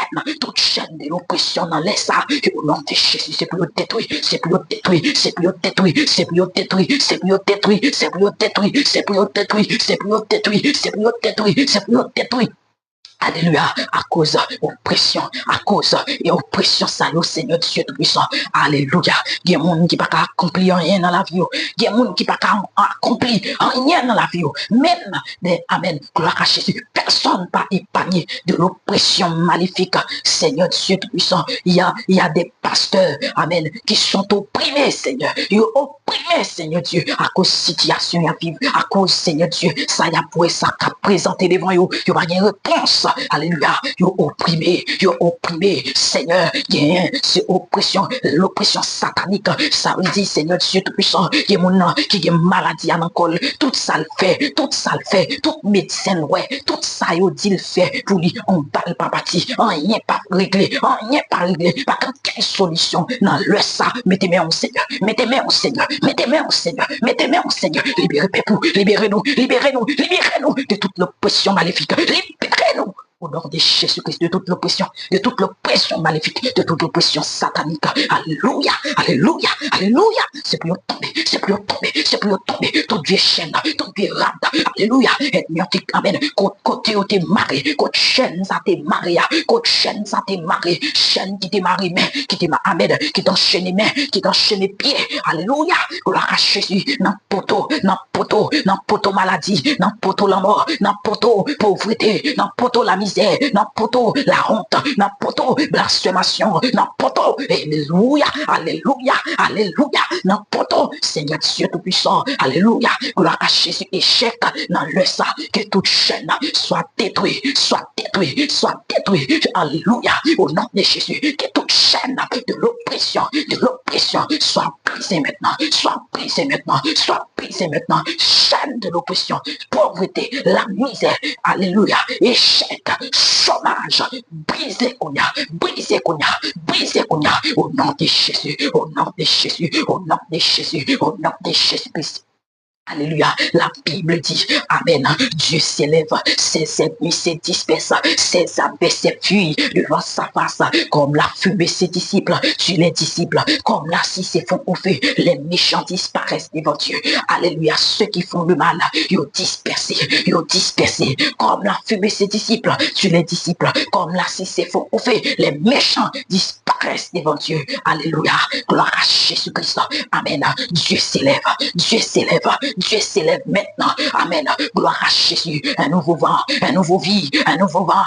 de l'oppression dans les ça, et au nom de Jésus, c'est pour le détruire, c'est pour le détruire, c'est pour le détruire, c'est pour le détruire, c'est pour le détruire, c'est pour le détruire, c'est pour le détruire, c'est pour le détruire, c'est pour le détruire, c'est pour le détruire. Alléluia, à cause oppression, à cause et oppression, ça, le Seigneur Dieu Tout-Puissant. Alléluia. Il y a des gens qui ne peuvent pas accomplir rien dans la vie. Il y a des gens qui ne peuvent pas accomplir rien dans la vie. Même, amen, gloire à Jésus. Personne pas épargné de l'oppression maléfique. Seigneur Dieu Tout-Puissant. Il y a des pasteurs, amen, qui sont opprimés, Seigneur. Ils sont opprimés, Seigneur Dieu, à cause de situation à vivre, à cause, Seigneur Dieu, ça y a pour ça qu'a présenté devant eux. Il n'y a pas de réponse. Alléluia, yo opprimé, Seigneur, c'est oppression, l'oppression satanique, ça veut dire, Seigneur Dieu Tout-Puissant, il y a mon qui a maladie à l'encol, tout ça le fait, tout médecin, ouais, tout ça, yo dit le fait, pour lui, on parle pas bâti, rien pas réglé, pas quelle solution, non, le ça, mettez-moi en Seigneur, libérez Pépou, libérez-nous de toute l'oppression maléfique, libérez-nous. Au nom de Jésus-Christ, de toute l'oppression maléfique, de toute l'oppression satanique. Alléluia, alléluia, alléluia. C'est pour tomber, toute vieille chaîne, toute vieille rade. Alléluia. Amen. Côté où t'es marié, côté chaîne, ça t'es marié, côté chaîne, ça t'es marié, chaîne qui t'es marié, mais qui t'es amen, qui t'enchaîne main, qui t'enchaîne pied. Alléluia. Gloire à Jésus. Dans poteau maladie, dans poteau la mort, dans poteau pauvreté, dans poteau la misère, dans poteau la honte, dans poteau blasphémation, dans poteau, alléluia, alléluia, alléluia, dans poteau, Seigneur Dieu Tout-Puissant, alléluia, gloire à Jésus, échec dans le sang, que toute chaîne soit détruite, alléluia, au nom de Jésus, que toute toute chaîne de l'oppression, soit brisée maintenant, soit brisée maintenant, soit brisée maintenant. Chaîne de l'oppression, pauvreté, la misère, alléluia, échec, chômage, brisez Kounia, brisez Kounia, brisez Kounia, au nom de Jésus, au nom de Jésus, au nom de Jésus, au nom de Jésus-Christ. Alléluia, la Bible dit, Amen, Dieu s'élève, ses ennemis se dispersent, ses adversaires fuient devant sa face, comme la fumée ses disciples, tu les disciples, comme la scie se font au feu, les méchants disparaissent devant Dieu. Alléluia, ceux qui font le mal, ils ont dispersé, comme la fumée ses disciples, tu les disciples, comme la scie se font au feu, les méchants disparaissent devant Dieu. Alléluia, gloire à Jésus-Christ, Amen, Dieu s'élève, Dieu s'élève, Dieu s'élève maintenant. Amen. Gloire à Jésus. Un nouveau vent, un nouveau vie, un nouveau vent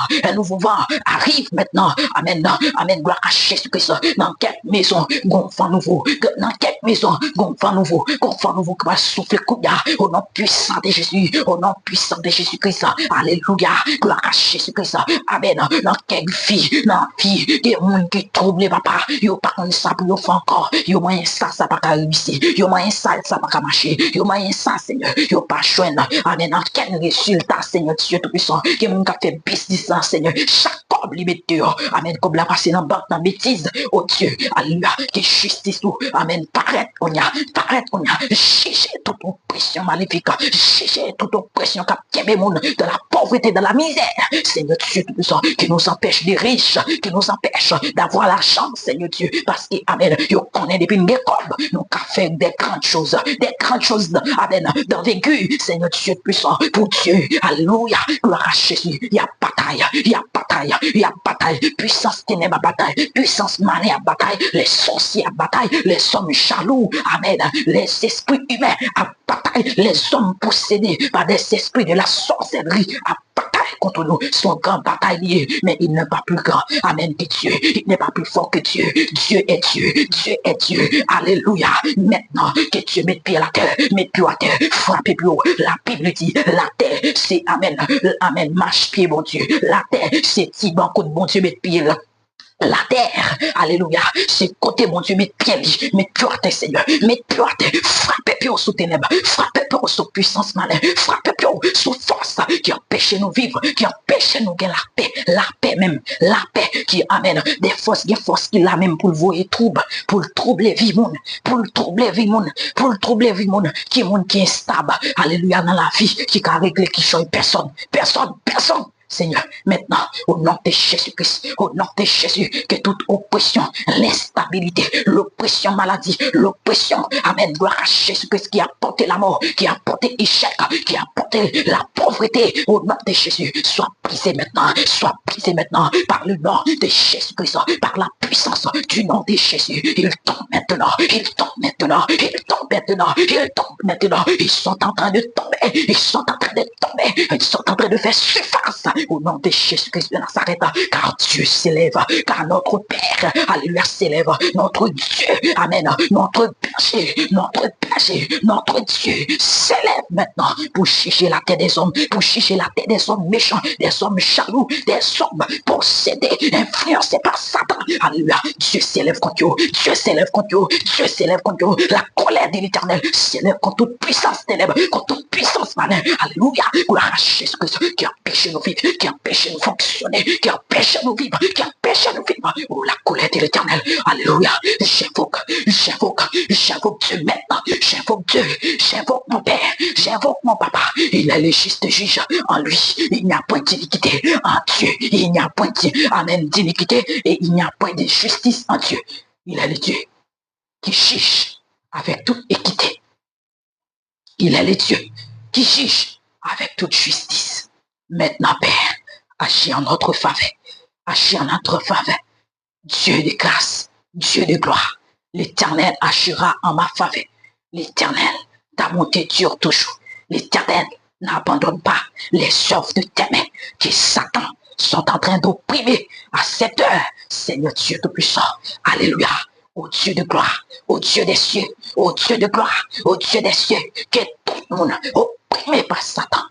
arrive maintenant. Amen. Amen. Gloire à Jésus-Christ. Dans quelle maison, gonflant nouveau. Dans quelle maison, gonflant nouveau qui va souffler au nom puissant de Jésus. Au nom puissant de Jésus-Christ. Alléluia. Gloire à Jésus-Christ. Amen. Dans quelle vie, des gens qui troublent papa. Yo pas comme ça pour faire encore. Yo moyen ça pas réussir. Yo moyen ça pas marcher. Yo moyen ça, Seigneur, yo pas joindre. Amen. En quel résultat, Seigneur, Dieu Tout-Puissant, qui mon fait business, Seigneur, chaque homme limite dehors. Amen. Comme la passé dans banque, dans bêtise, oh Dieu, alléluia, qui justice tout. Amen. Paraître, on y a, chercher toute oppression maléfique, chercher toute oppression qui a monde de la pauvreté, de la misère. Seigneur Dieu Tout-Puissant, qui nous empêche des riches, qui nous empêche d'avoir la chance, Seigneur Dieu, parce que, Amen, yo connaît depuis une comme nous avons fait des grandes choses, Amen, d'envergure, Seigneur Dieu puissant, pour Dieu, alléluia, gloire à Jésus, il y a bataille, puissance ténèbres à bataille, puissance manée à bataille, les sorciers à bataille, les hommes jaloux, Amen, les esprits humains à bataille, les hommes possédés par des esprits de la sorcellerie à bataille contre nous, son grand bataillier, mais il n'est pas plus grand, Amen, que Dieu, il n'est pas plus fort que Dieu, Dieu est Dieu, alléluia, maintenant, que Dieu mette pied à la terre, frappez plus haut, la Bible dit, la terre, c'est Amen, marche pied, mon Dieu, la terre, c'est petit banco de bon Dieu, mette pied là. La terre, alléluia, c'est côté mon Dieu, mets pied, mets pied à terre, Seigneur, mets pied à terre, frappez pied sous ténèbres, frappez pied sous puissance malin, frappez pied sous force qui empêche nous vivre, qui empêche nous gagner la paix même, la paix qui amène des forces qui la même pour le voyer trouble, pour le troubler vie monde, qui est monde qui est stable, alléluia, dans la vie, qui a réglé, qui change personne. Seigneur, maintenant, au nom de Jésus-Christ, au nom de Jésus, que toute oppression, l'instabilité, l'oppression maladie, l'oppression, Amen, gloire à Jésus-Christ qui a porté la mort, qui a porté l'échec, qui a porté la pauvreté, au nom de Jésus, soit brisé maintenant par le nom de Jésus-Christ, par la puissance du nom de Jésus. Il tombe maintenant, ils sont en train de tomber, ils sont en train de faire surface au nom de Jésus-Christ de Nazareth, car Dieu s'élève, car notre Père, alléluia, s'élève, notre Dieu, Amen, notre Dieu s'élève maintenant pour chercher la tête des hommes, méchants, des hommes jaloux, des hommes possédés, influencés par Satan. Alléluia, Dieu s'élève contre eux, la colère de l'Éternel s'élève contre toute puissance ténèbres, contre toute puissance malin. Alléluia, gloire à Jésus-Christ qui empêche nous vivre, qui empêche nous fonctionner, qui empêche nous vivre. Oh, la colère de l'Éternel. Alléluia, j'invoque Dieu maintenant, j'invoque mon Père, j'invoque mon Papa. Il est le juste juge, en lui il n'y a point d'iniquité, en Dieu il n'y a point d'iniquité et il n'y a point de justice en Dieu. Il est le Dieu qui juge avec toute équité. Il est le Dieu qui juge avec toute justice. Maintenant, Père, agis en notre faveur. Dieu de grâce, Dieu de gloire. L'Éternel agira en ma faveur. L'Éternel, ta montée dure toujours. L'Éternel n'abandonne pas les œuvres de tes mains qui Satan sont en train d'opprimer à cette heure. Seigneur Dieu Tout-Puissant, alléluia. Ô Dieu de gloire, ô Dieu des cieux, ô Dieu de gloire, ô Dieu des cieux, que tout le monde opprimé par Satan,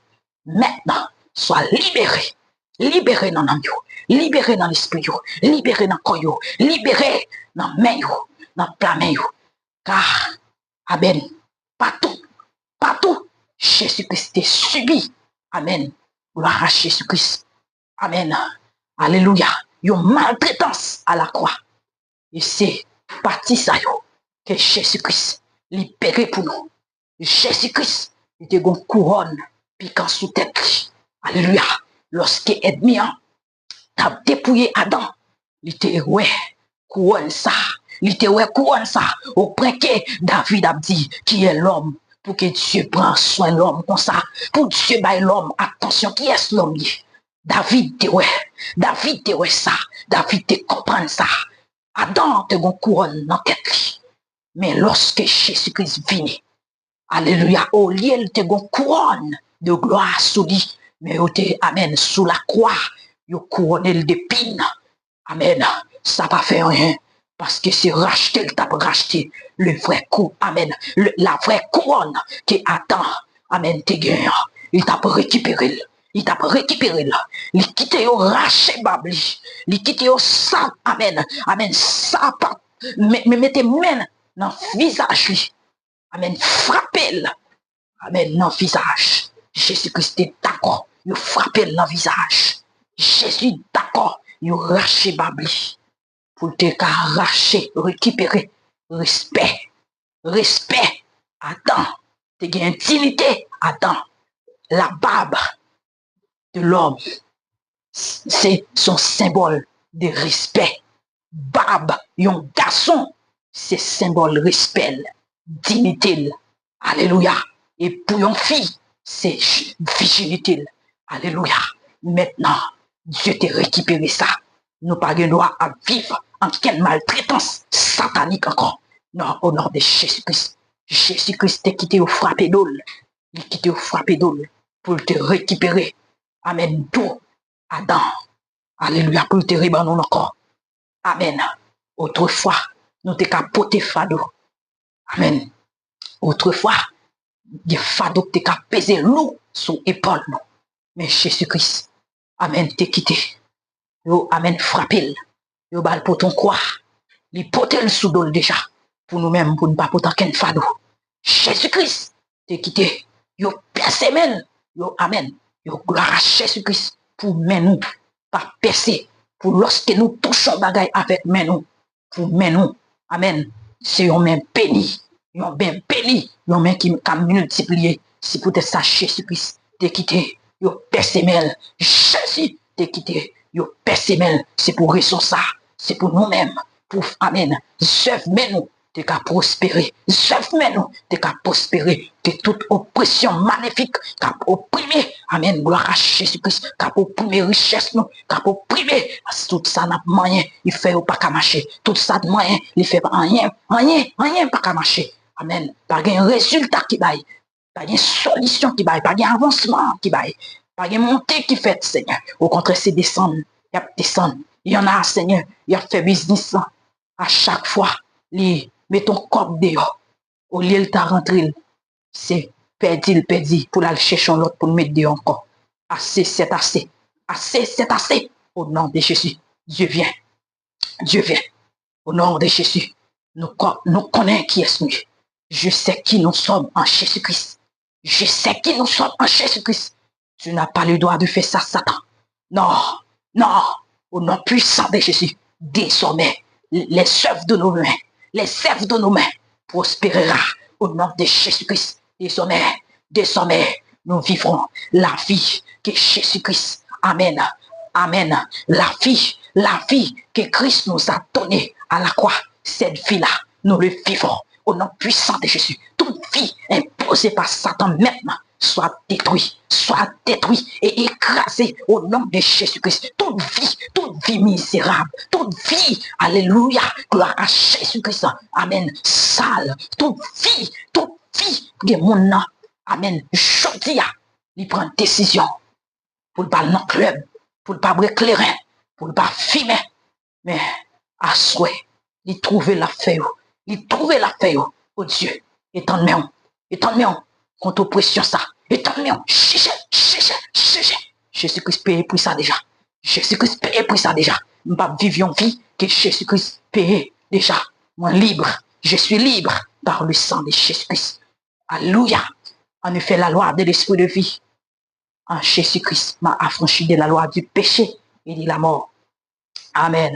maintenant, soit libéré libéré dans l'âme, libéré dans l'esprit, libéré dans le corps, libéré dans la main, dans le plat main. Car, amen, partout, Jésus-Christ est subi. Amen. Gloire à Jésus-Christ. Amen. Alléluia. Une maltraitance à la croix. Et c'est parti ça que Jésus-Christ libéré pour nous. Jésus-Christ était une couronne piquant sous tête. Alléluia. Lorsque ennemi a dépouillé Adam, il était ouais couronne ça. Il était ouais couronne ça. Au point que David a dit qui est l'homme pour que Dieu prenne soin de l'homme comme ça. Pour Dieu baille l'homme. Attention, qui est l'homme? David te ouais. David te ouais ça. David te comprend ça. Adam te gon couronne dans tête. Mais lorsque Jésus-Christ vient, alléluia, au lieu te gon couronne de gloire sous lui, mais au te, amen, sous la croix, yo couronne d'épines. Amen. Ça pas fait rien. Parce que c'est racheté, il t'a racheté le vrai coup, amen, la vraie couronne qui attend, amen, tes gains. Il t'a récupéré, il t'a récupéré, il quitte au raché babli, il quitte au ça, amen, amen, ça pas, mais mettez main dans le visage, amen, frappez, amen, dans le visage. Jésus-Christ est d'accord, il frappe dans le visage. Jésus d'accord, il raché babli. Pour te arracher, récupérer, respect, attends, te gain dignité, attends, la barbe de l'homme, c'est son symbole de respect. Barbe, un garçon, c'est symbole respect, dignité, alléluia. Et pour une fille, c'est virginité, alléluia. Maintenant, Dieu t'a récupéré ça. Nous pas de droit à vivre en quelle maltraitance satanique encore. Non, au nom de Jésus-Christ. Jésus-Christ t'a quitté au frappé d'ol. Il quitté au frappé d'ol pour te récupérer. Amen. Tout Adam. Alléluia. Pour te rébanner encore. Amen. Autrefois, nous t'es capoté fado. Amen. Autrefois, des fado t'es pesé lourd sous épaule. Mais Jésus-Christ. Amen. T'es quitté. Yo, amen, frappel. Yo, bal pour ton quoi. Li potel sous dol déjà. Pour nous-mêmes, pour ne pas porter qu'un fado. Jésus-Christ, te quitté. Yo, persémel. Yo, amen. Yo, gloire à Jésus-Christ. Pour nous, pas percer. Pour lorsque nous touchons bagaille avec nous. Pour nous, amen. C'est un même béni. Un bien béni. Un même qui a multiplié. Si peut-être ça, Jésus-Christ, te quitté. Yo, persémel. Jésus, te quitté. Yo persémel, c'est pour raison ça, c'est pour nous-mêmes, pour amen. Zèv nous, t'es qu'à prospérer. Zèv nous, t'es qu'à prospérer. Que toute oppression maléfique, qu'à opprimer, amen, gloire à Jésus-Christ, qu'à opprimer richesse nous, qu'à opprimer, tout ça n'a pas moyen, il fait pas qu'à marcher. Tout ça de moyen, il fait pas rien pas qu'à marcher. Amen. Pas un résultat qui baille, pas une solution qui baille, pas un avancement qui baille. Pas de montée qui fait, Seigneur. Au contraire, c'est descendre. Il y a descendre. Il y en a, Seigneur, il y a fait business. À chaque fois, il met ton corps dehors. Au lieu de ta rentrée, c'est perdu. Pour aller chercher l'autre, pour le mettre dehors encore. Assez, c'est assez. Assez, c'est assez. Au nom de Jésus, Dieu vient. Dieu vient. Au nom de Jésus, nous connaissons qui est-ce nous. Je sais qui nous sommes en Jésus-Christ. Je sais qui nous sommes en Jésus-Christ. Tu n'as pas le droit de faire ça, Satan. Non, non, au nom puissant de Jésus, désormais, les œuvres de nos mains, prospérera au nom de Jésus-Christ. Désormais, nous vivrons la vie que Jésus-Christ, amen, amen, la vie que Christ nous a donnée à la croix, cette vie-là, nous le vivons au nom puissant de Jésus. Toute vie imposée par Satan maintenant, soit détruit et écrasé au nom de Jésus-Christ. Toute vie misérable, toute vie, alléluia, gloire à Jésus-Christ, amen, sale, toute vie de mon nom, amen, jeudi, il prend une décision pour ne pas dans le club, pour ne pas éclairer, pour ne pas filmer, mais à souhait, il trouve la feuille, oh Dieu, étonne-moi, contre oppression ça. Et tant mieux, Jésus-Christ paye pour ça déjà. Jésus-Christ paye pour ça déjà. Nous pas vivre une vie que Jésus-Christ paye déjà. Moi libre, je suis libre par le sang de Jésus-Christ. Alléluia. En effet, la loi de l'esprit de vie en Jésus-Christ m'a affranchi de la loi du péché et de la mort. Amen.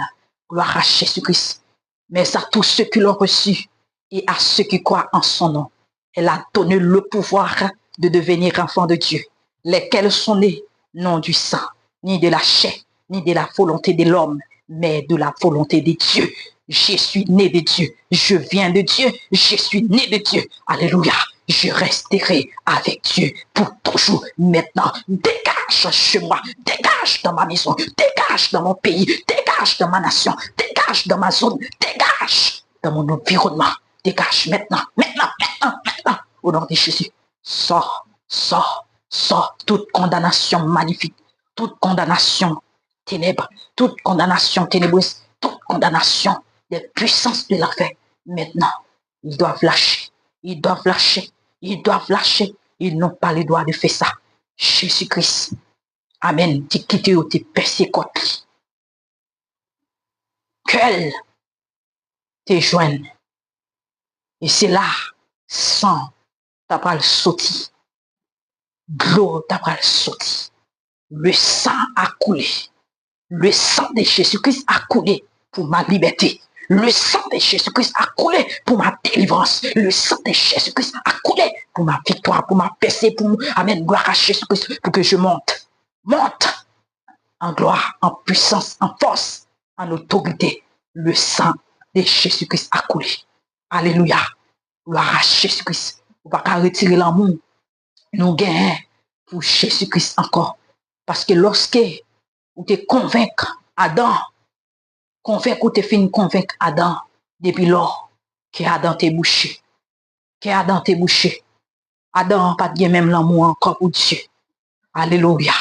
Gloire à Jésus-Christ. Mais à tous ceux qui l'ont reçu et à ceux qui croient en son nom, elle a donné le pouvoir de devenir enfants de Dieu, lesquels sont nés non du sang, ni de la chair, ni de la volonté de l'homme, mais de la volonté de Dieu. Je suis né de Dieu, je viens de Dieu, je suis né de Dieu. Alléluia. Je resterai avec Dieu pour toujours. Maintenant, dégage chez moi, dégage dans ma maison, dégage dans mon pays, dégage dans ma nation, dégage dans ma zone, dégage dans mon environnement. Dégage maintenant, maintenant, maintenant, maintenant. Au nom de Jésus, sors, sors, sors toute condamnation magnifique, toute condamnation ténèbres, toute condamnation ténébreuse, toute condamnation des puissances de l'enfer. Maintenant, ils doivent lâcher, ils doivent lâcher, ils doivent lâcher. Ils n'ont pas le droit de faire ça. Jésus-Christ, amen, tu quittes ou tu persécutes. Qu'elle te joigne. Et c'est là, sang, t'as pas le sauti. L'eau, t'as pas le sauti. Le sang a coulé. Le sang de Jésus-Christ a coulé pour ma liberté. Le sang de Jésus-Christ a coulé pour ma délivrance. Le sang de Jésus-Christ a coulé pour ma victoire, pour ma percée, pour amen, gloire à Jésus-Christ, pour que je monte. Monte en gloire, en puissance, en force, en autorité. Le sang de Jésus-Christ a coulé. Alléluia. Gloire à Jésus-Christ. On ne va pas retirer l'amour. Nous gagnons pour Jésus-Christ encore. Parce que lorsque vous te convaincre Adam, convaincre ou te fin convaincre Adam, depuis lors que Adam t'est bouché. Que Adam t'est bouché. Adam n'a pas de même l'amour encore pour Dieu. Alléluia.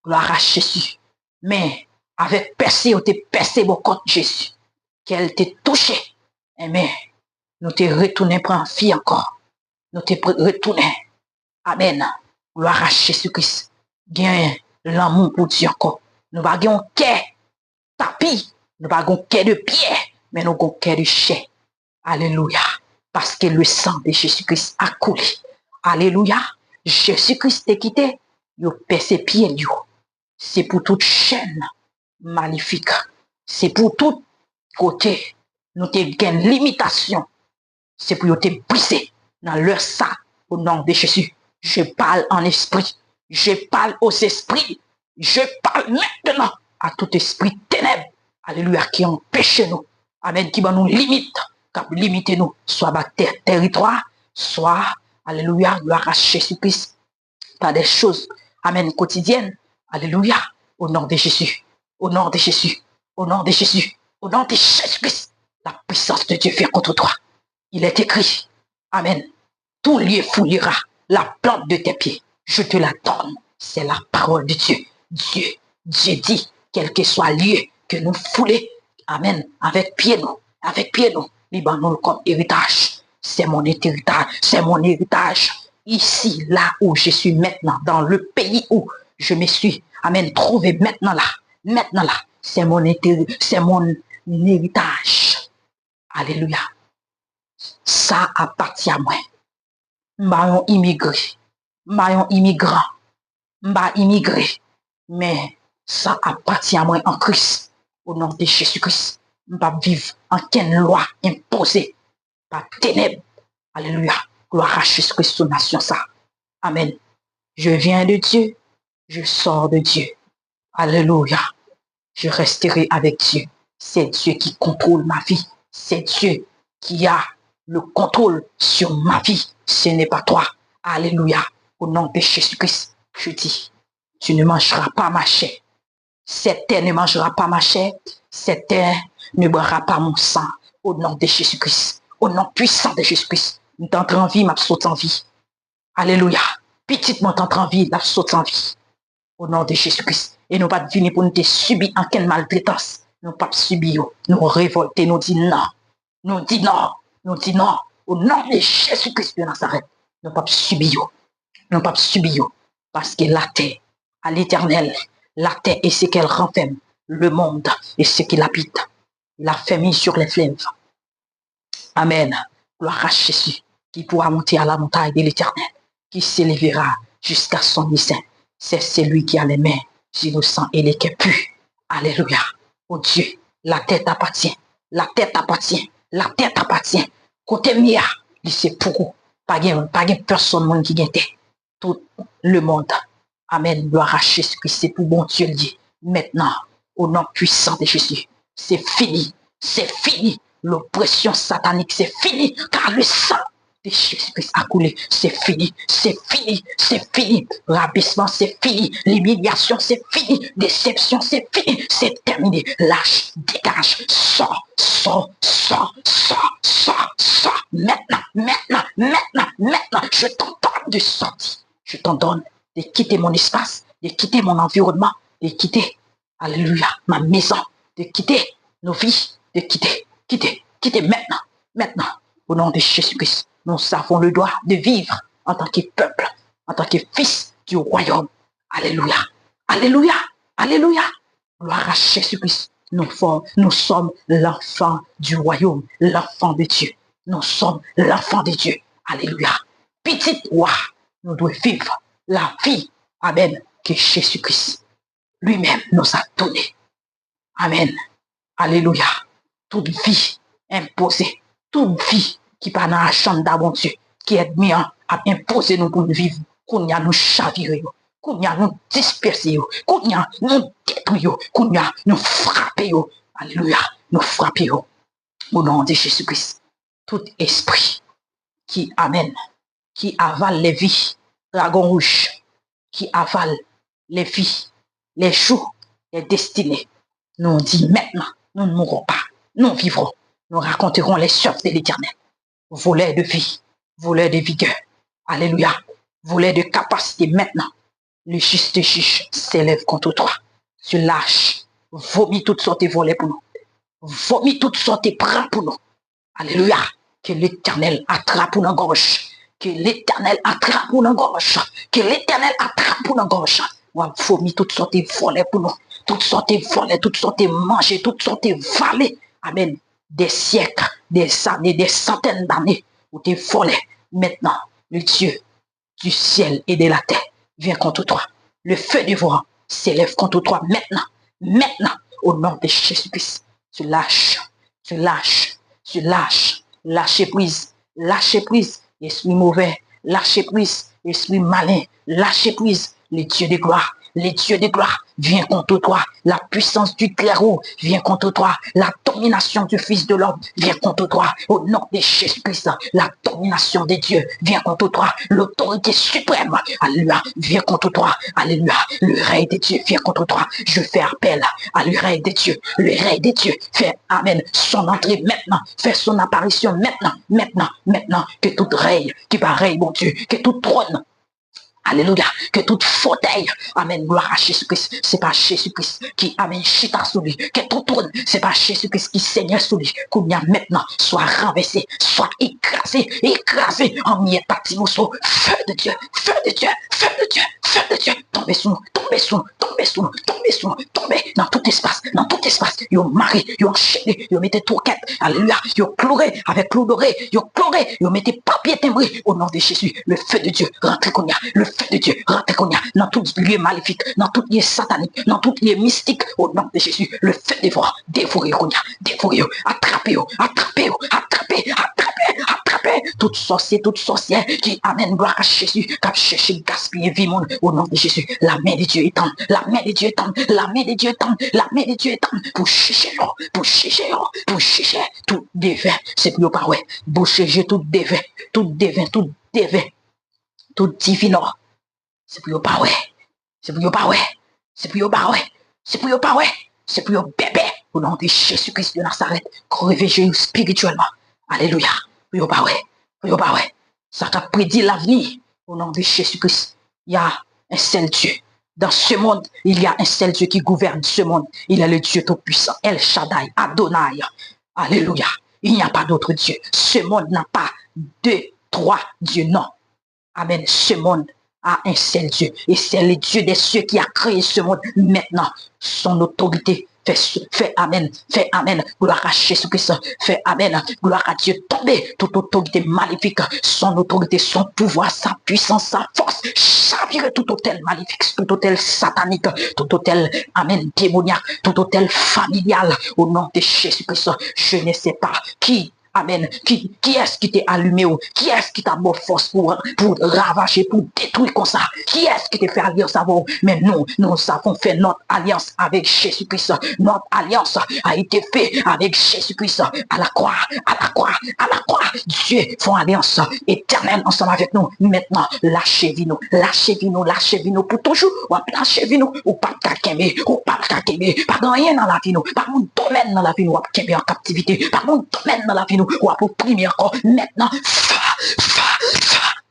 Gloire à Jésus. Mais avec percé, ou te percé contre Jésus. Qu'elle t'ait touché. Mais nous te retourné pour un fille encore. Nous te retourné. Amen. Gloire à Jésus-Christ. Gagne l'amour pour Dieu encore. Nous n'avons pas un cœur tapis. Nous n'avons pas un cœur de pierre. Mais nous avons un cœur de chair. Alléluia. Parce que le sang de Jésus-Christ a coulé. Alléluia. Jésus-Christ t'a quitté. Il a percé pied. C'est pour toute chaîne maléfique. C'est pour tout côté. Nous avons une limitation. C'est pour te briser dans leur sang au nom de Jésus. Je parle en esprit. Je parle aux esprits. Je parle maintenant à tout esprit ténèbres. Alléluia, qui empêche nous. Amen, qui va nous limite. Qui limite nous. Soit par territoire, soit, alléluia, gloire à Jésus-Christ. Par des choses, amen, quotidiennes. Alléluia, au nom de Jésus. Au nom de Jésus. Au nom de Jésus. Au nom de Jésus-Christ. La puissance de Dieu vient contre toi. Il est écrit, amen, tout lieu fouillera la plante de tes pieds. Je te la donne. C'est la parole de Dieu. Dieu dit, quel que soit le lieu que nous foulons, amen, avec pied nous, libanons comme héritage. C'est mon héritage, c'est mon héritage. Ici, là où je suis maintenant, dans le pays où je me suis, amen, trouvé maintenant là, c'est mon héritage. Alléluia. Ça appartient à moi. M'ba immigré. M'ba immigrant. M'ba immigré. Mais ça appartient à moi en Christ. Au nom de Jésus-Christ. M'ba vivre en quelle loi imposée par ténèbres. Alléluia. Gloire à Jésus-Christ sous nation ça. Amen. Je viens de Dieu. Je sors de Dieu. Alléluia. Je resterai avec Dieu. C'est Dieu qui contrôle ma vie. C'est Dieu qui a le contrôle sur ma vie. Ce n'est pas toi. Alléluia. Au nom de Jésus-Christ, je dis, tu ne mangeras pas ma chair. Cette terre ne mangera pas ma chair. Cette terre ne boira pas mon sang. Au nom de Jésus-Christ. Au nom puissant de Jésus-Christ. Nous t'entrons en vie, ma saute en vie. Alléluia. Petite moi t'entre en vie, la saute en vie. Au nom de Jésus-Christ. Et nous pas venir pour nous te subir en quelle maltraitance. Nous pas subir. Nous révolter, nous dit non. Nous dit non. Nous dit non. Au nom de Jésus-Christ de Nazareth. Nous pas subir. Nous pas subir. Parce que la terre, à l'éternel, la terre et ce qu'elle renferme, le monde et ce qu'il habite, la famille sur les fleuves. Amen. Gloire à Jésus, qui pourra monter à la montagne de l'Éternel, qui s'élèvera jusqu'à son dessein. C'est celui qui a les mains innocentes et les cœurs purs. Alléluia. Oh Dieu, la tête appartient. La tête appartient. La tête appartient. Côté mia, c'est pour pas de personne qui gagne tout le monde. Amen. Gloire à Jésus Christ. C'est pour bon Dieu le dit. Maintenant, au nom puissant de Jésus, c'est fini. C'est fini. L'oppression satanique, c'est fini. Car le sang de Jésus-Christ a coulé. C'est fini. C'est fini. C'est fini. Rabaissement, c'est fini. L'humiliation, c'est fini. Déception, c'est fini. C'est terminé. Lâche, dégage, sors, sors, sors, sors, sors, sors. Maintenant, maintenant, maintenant, maintenant. Je t'ordonne de sortir. Je t'ordonne de quitter mon espace, de quitter mon environnement, de quitter, alléluia, ma maison, de quitter nos vies, de quitter maintenant, maintenant. Au nom de Jésus-Christ, nous avons le droit de vivre en tant que peuple, en tant que fils du royaume. Alléluia, alléluia, alléluia. Gloire à Jésus-Christ. Nous sommes l'enfant du royaume, l'enfant de Dieu. Nous sommes l'enfant de Dieu. Alléluia. Petit roi, nous devons vivre la vie, amen, que Jésus-Christ lui-même nous a donné. Amen. Alléluia. Toute vie imposée, toute vie qui part dans la chambre d'avant Dieu, qui est mis à imposer nous pour vivre, qu'on y a nous chavirer, qu'on y a nous disperser, qu'on y a nous détruire, qu'on y a nous frapper. Alléluia. Nous frapper. Au nom de Jésus-Christ. Tout esprit qui amène, qui avale les vies, dragon rouge, qui avale les vies, les jours, les destinées. Nous dit maintenant, nous ne mourrons pas, nous vivrons, nous raconterons les choses de l'Éternel. Volet de vie, volet de vigueur, alléluia, volet de capacité maintenant. Le juste juge s'élève contre toi. Tu lâches, vomis toutes sortes de volets pour nous, vomis toutes sortes de bras pour nous. Alléluia, que l'Éternel attrape pour nos gorges. Que l'Éternel attrape pour nos gorges. Que l'Éternel attrape pour nos gorges. On va vomir toutes sortes de volets pour nous. Toutes sortes de volets, toutes sortes de manger, toutes sortes de vallées. Amen. Des siècles, des années, des centaines d'années où tu volets. Maintenant, le Dieu du ciel et de la terre vient contre toi. Le feu du vent s'élève contre toi maintenant. Maintenant, au nom de Jésus-Christ, tu lâches, tu lâches. Tu lâches, lâchez prise, esprit mauvais, lâchez prise, esprit malin, lâchez prise, les dieux de gloire, vient contre toi, la puissance du clairon vient contre toi, la domination du Fils de l'homme vient contre toi, au nom de Jésus-Christ, la domination des dieux vient contre toi, l'autorité suprême, alléluia, vient contre toi, alléluia, le règne des dieux vient contre toi, je fais appel à le règne des dieux, fait, amen, son entrée maintenant, fait son apparition maintenant, que tout règne, qui pareil, mon Dieu, que tout trône, alléluia, que toute fauteuil, amen, gloire à Jésus-Christ, c'est pas Jésus-Christ qui, amen, chita sous lui, que tout trône, c'est pas Jésus-Christ qui saigne sous lui, qu'on y a maintenant, soit renversé, soit écrasé, en miettes à petits morceaux, feu de Dieu, tombez sous nous, tombez dans tout espace, yo mari, yo enchaîné, yo mettez touquette, alléluia, yo chloré, avec l'eau dorée, yo mettez papier timbré, au nom de Jésus, le feu de Dieu, rentrez qu'on y a, le feu de Dieu, rentrez qu'on y a, dans tout lieu maléfique, dans tout lieu satanique, dans tout lieu mystique, au nom de Jésus, le feu dévorez qu'on y a, dévorez, attrapez, toute sorcière qui amène gloire à Jésus, qui a cherché gaspiller vie monde, au nom de Jésus, la main de Dieu étend, pour chercher, tout dévin, c'est plus pas ouais, pour chercher tout dévin, tout divin, c'est plus pas ouais, c'est plus pas bébé, au nom de Jésus-Christ de Nazareth, réveillez spirituellement, alléluia, plus pas ouais, ça a prédit l'avenir, au nom de Jésus-Christ, il y a un seul Dieu. Dans ce monde, il y a un seul Dieu qui gouverne ce monde. Il est le Dieu tout-puissant, El Shaddai, Adonai. Alléluia. Il n'y a pas d'autre Dieu. Ce monde n'a pas deux, trois dieux, non. Amen. Ce monde, à un seul Dieu. Et c'est le Dieu des cieux qui a créé ce monde. Maintenant, son autorité fait Amen, fait Amen, gloire à Jésus-Christ, fait Amen, gloire à Dieu, tomber toute autorité maléfique, son autorité, son pouvoir, sa puissance, sa force, chavirer tout hôtel maléfique, tout hôtel satanique, tout hôtel, Amen, démoniaque, tout hôtel familial, au nom de Jésus-Christ, je ne sais pas qui. Amen. Qui est-ce qui t'a allumé ou qui est-ce qui t'a bon force pour ravager, pour détruire comme ça? Qui est-ce qui t'a fait alliance avec vous? Mais nous avons fait notre alliance avec Jésus-Christ. Notre alliance a été faite avec Jésus-Christ à la croix, à la croix, à la croix. Dieu fait alliance éternelle ensemble avec nous. Maintenant, lâchez-vous, lâchez-vous, lâchez-vous pour toujours. Ou lâchez-vous, ou pas kakembe, ou pas kakembe, pas rien dans la vie, pas mon domaine dans la vie, ou pas en captivité, pas mon domaine dans la vie, ou à prier encore. Maintenant,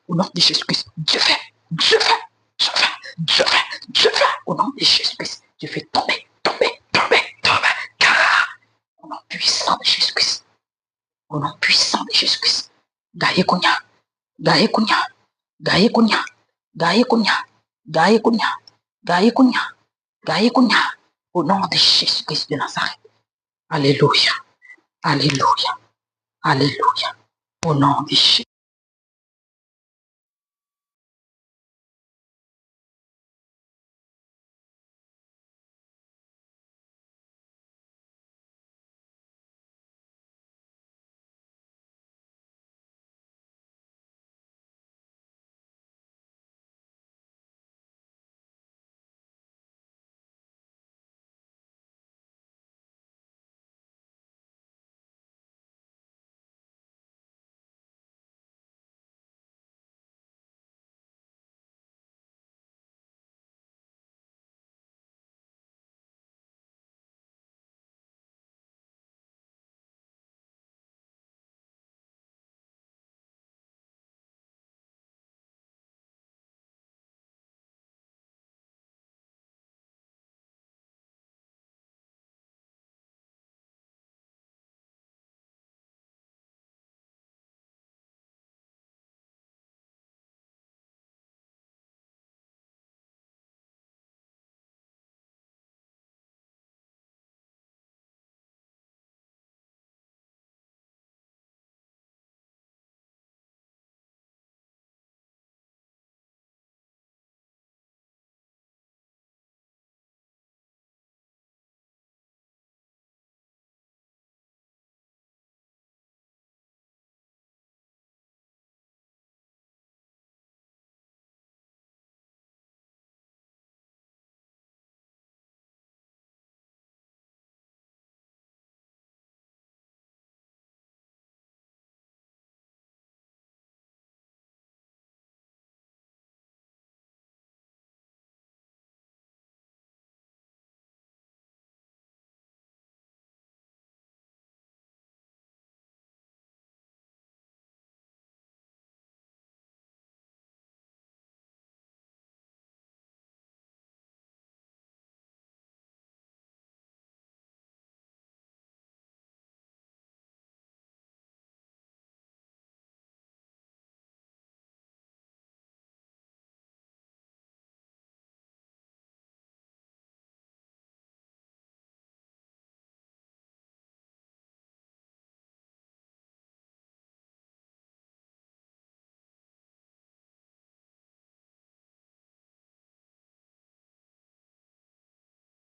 au nom de Jésus-Christ, Dieu fait, Dieu fait, Dieu fait, Dieu fait, Dieu fait, au nom de Jésus-Christ, Dieu fait tomber, tomber, tomber, tomber, car au nom puissant de Jésus-Christ, au nom puissant de Jésus-Christ, gaye konya, gaye konya, gaye konya, gaye konya, gaye konya, gaye konya, gaye konya, au nom de Jésus-Christ de Nazareth. Alléluia, alléluia, alléluia, au nom de Jésus.